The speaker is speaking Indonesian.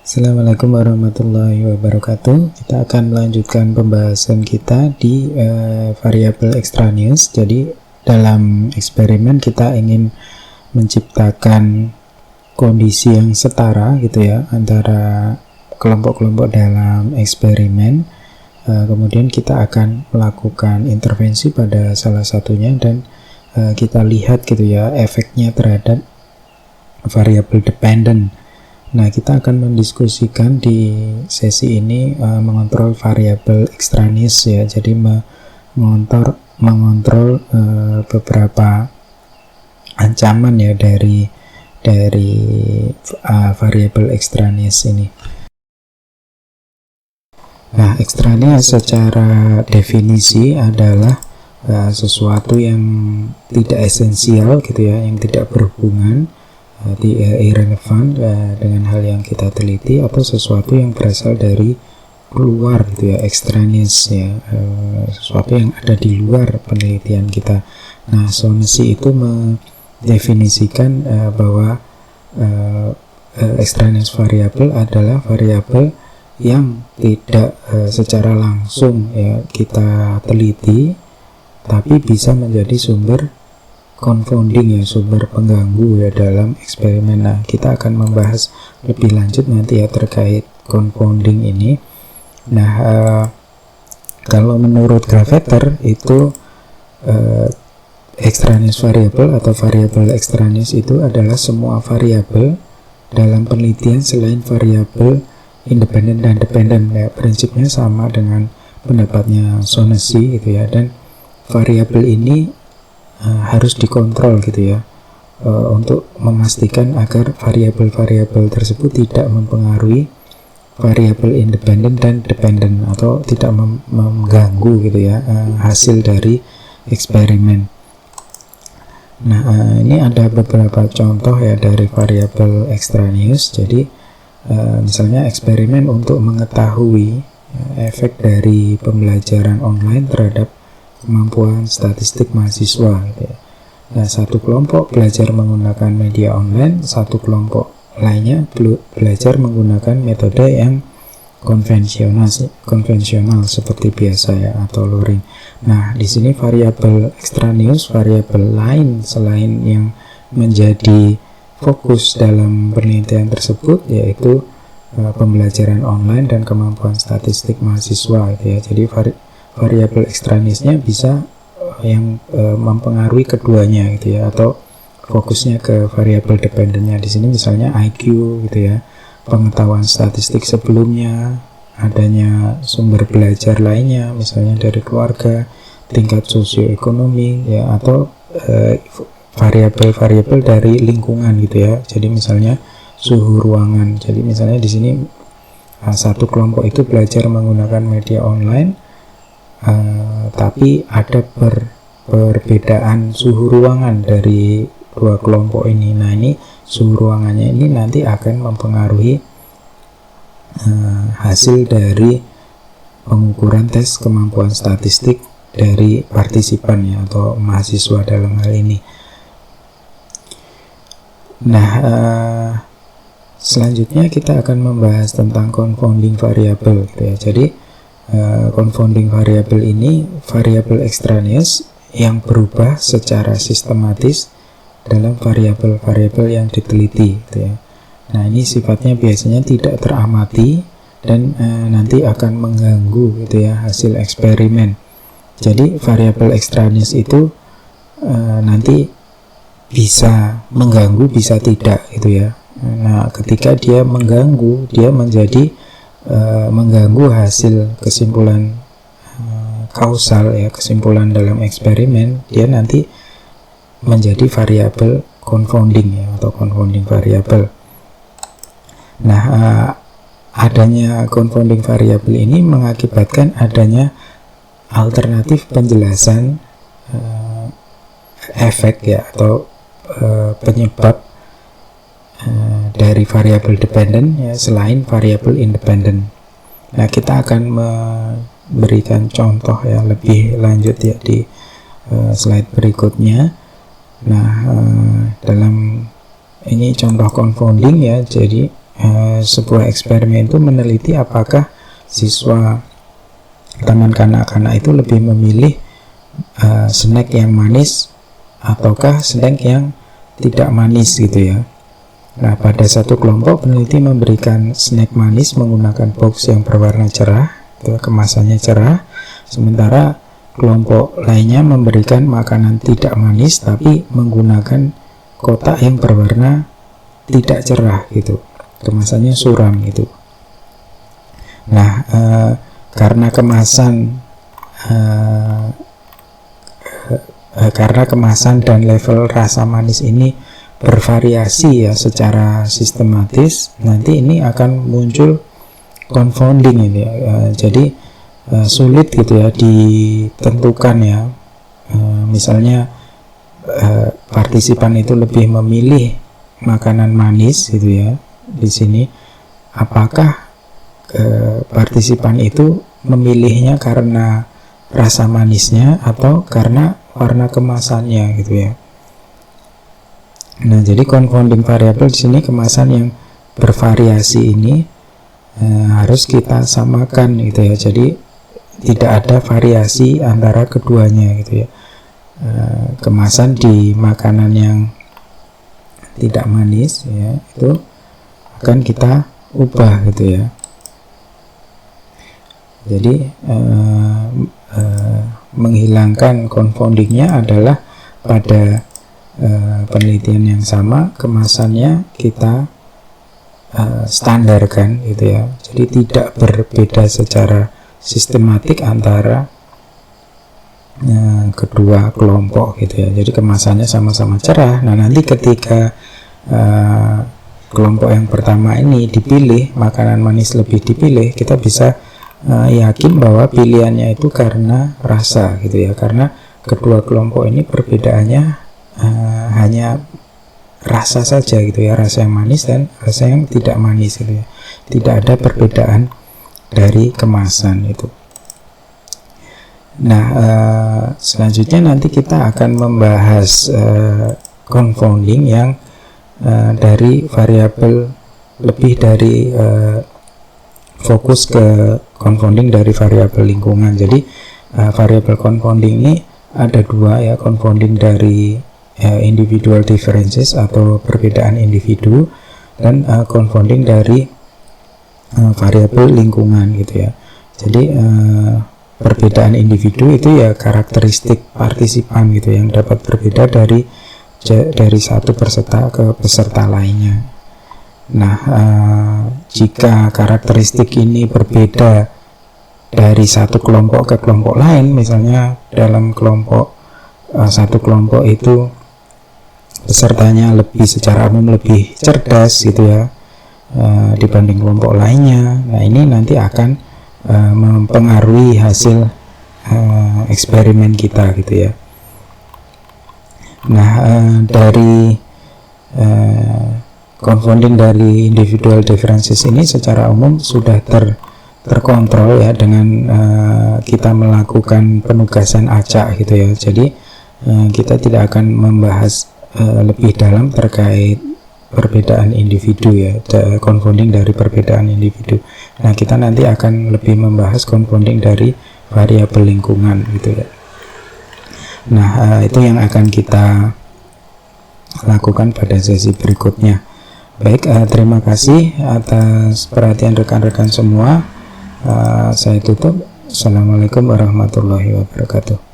Assalamualaikum warahmatullahi wabarakatuh. Kita akan melanjutkan pembahasan kita di variabel extraneous. Jadi dalam eksperimen kita ingin menciptakan kondisi yang setara gitu ya antara kelompok-kelompok dalam eksperimen. Kemudian kita akan melakukan intervensi pada salah satunya dan kita lihat gitu ya efeknya terhadap variabel dependent. Nah, kita akan mendiskusikan di sesi ini mengontrol variabel extraneous ya. Jadi mengontrol beberapa ancaman ya dari variabel extraneous ini. Nah, extraneous secara definisi adalah sesuatu yang tidak esensial gitu ya, yang tidak berhubungan, irrelevant dengan hal yang kita teliti, atau sesuatu yang berasal dari luar gitu ya, extraneous ya, sesuatu yang ada di luar penelitian kita. Nah, Shaughnessy itu mendefinisikan bahwa extraneous variable adalah variabel yang tidak secara langsung ya kita teliti, tapi bisa menjadi sumber confounding ya, sumber pengganggu ya dalam eksperimen. Nah, kita akan membahas lebih lanjut nanti ya terkait confounding ini. Nah, kalau menurut Gravater itu extraneous variable atau variabel extraneous itu adalah semua variabel dalam penelitian selain variabel independen dan dependen ya. Prinsipnya sama dengan pendapatnya Shaughnessy gitu ya, dan variabel ini harus dikontrol gitu ya, untuk memastikan agar variabel-variabel tersebut tidak mempengaruhi variabel independen dan dependen atau tidak mengganggu gitu ya hasil dari eksperimen. Nah, ini ada beberapa contoh ya dari variabel extraneous. Jadi misalnya eksperimen untuk mengetahui efek dari pembelajaran online terhadap kemampuan statistik mahasiswa gitu ya. Nah, satu kelompok belajar menggunakan media online, satu kelompok lainnya belajar menggunakan metode yang konvensional seperti biasa ya, atau luring. Nah, di sini variabel extraneous, variabel lain selain yang menjadi fokus dalam penelitian tersebut, yaitu pembelajaran online dan kemampuan statistik mahasiswa gitu ya. Jadi variabel extraneousnya bisa yang mempengaruhi keduanya gitu ya, atau fokusnya ke variabel dependennya. Di sini misalnya IQ gitu ya, pengetahuan statistik sebelumnya, adanya sumber belajar lainnya misalnya dari keluarga, tingkat sosioekonomi ya, atau variabel-variabel dari lingkungan gitu ya. Jadi misalnya suhu ruangan. Jadi misalnya di sini satu kelompok itu belajar menggunakan media online, tapi ada perbedaan suhu ruangan dari dua kelompok ini. Nah, ini suhu ruangannya ini nanti akan mempengaruhi hasil dari pengukuran tes kemampuan statistik dari partisipan ya, atau mahasiswa dalam hal ini. Nah, selanjutnya kita akan membahas tentang confounding variable gitu ya. Jadi confounding variable ini variabel extraneous yang berubah secara sistematis dalam variabel-variabel yang diteliti gitu ya. Nah, ini sifatnya biasanya tidak teramati dan nanti akan mengganggu gitu ya hasil eksperimen. Jadi variabel extraneous itu nanti bisa mengganggu, bisa tidak gitu ya. Nah, ketika dia mengganggu, dia menjadi mengganggu hasil kesimpulan kausal ya, kesimpulan dalam eksperimen, dia nanti menjadi variabel confounding ya, atau confounding variable. Nah, adanya confounding variable ini mengakibatkan adanya alternatif penjelasan efek ya, atau penyebab dari variabel dependen ya, selain variabel independen. Nah, kita akan memberikan contoh yang lebih lanjut ya di slide berikutnya. Nah, dalam ini contoh confounding ya. Jadi sebuah eksperimen itu meneliti apakah siswa taman kanak-kanak itu lebih memilih snack yang manis ataukah snack yang tidak manis gitu ya. Nah, pada satu kelompok peneliti memberikan snack manis menggunakan box yang berwarna cerah, kemasannya cerah, sementara kelompok lainnya memberikan makanan tidak manis tapi menggunakan kotak yang berwarna tidak cerah gitu, kemasannya suram gitu. Nah, karena kemasan dan level rasa manis ini bervariasi ya secara sistematis, nanti ini akan muncul confounding ini ya. Jadi sulit gitu ya ditentukan ya. Misalnya partisipan itu lebih memilih makanan manis gitu ya. Di sini apakah partisipan itu memilihnya karena rasa manisnya atau karena warna kemasannya gitu ya. Nah, jadi confounding variable di sini kemasan yang bervariasi ini harus kita samakan gitu ya. Jadi tidak ada variasi antara keduanya gitu ya. Kemasan di makanan yang tidak manis ya itu akan kita ubah gitu ya. Jadi menghilangkan confoundingnya adalah pada penelitian yang sama kemasannya kita standarkan gitu ya. Jadi tidak berbeda secara sistematik antara kedua kelompok gitu ya. Jadi kemasannya sama-sama cerah. Nah, nanti ketika kelompok yang pertama ini dipilih, makanan manis lebih dipilih, kita bisa yakin bahwa pilihannya itu karena rasa gitu ya. Karena kedua kelompok ini perbedaannya hanya rasa saja gitu ya, rasa yang manis dan rasa yang tidak manis gitu ya. Tidak ada perbedaan dari kemasan itu. Nah, selanjutnya nanti kita akan membahas confounding yang dari variabel lebih dari fokus ke confounding dari variabel lingkungan. Jadi variabel confounding ini ada dua ya, confounding dari individual differences atau perbedaan individu dan confounding dari variabel lingkungan gitu ya. Jadi perbedaan individu itu ya karakteristik partisipan gitu yang dapat berbeda dari satu peserta ke peserta lainnya. Nah, jika karakteristik ini berbeda dari satu kelompok ke kelompok lain, misalnya dalam satu kelompok itu pesertanya secara umum lebih cerdas gitu ya dibanding kelompok lainnya. Nah, ini nanti akan mempengaruhi hasil eksperimen kita gitu ya. Nah, dari confounding dari individual differences ini secara umum sudah terkontrol ya dengan kita melakukan penugasan acak gitu ya. Jadi kita tidak akan membahas lebih dalam terkait perbedaan individu ya, confounding dari perbedaan individu. Nah, kita nanti akan lebih membahas confounding dari variabel lingkungan gitu ya. Nah, itu yang akan kita lakukan pada sesi berikutnya. Baik, terima kasih atas perhatian rekan-rekan semua. Saya tutup. Assalamualaikum warahmatullahi wabarakatuh.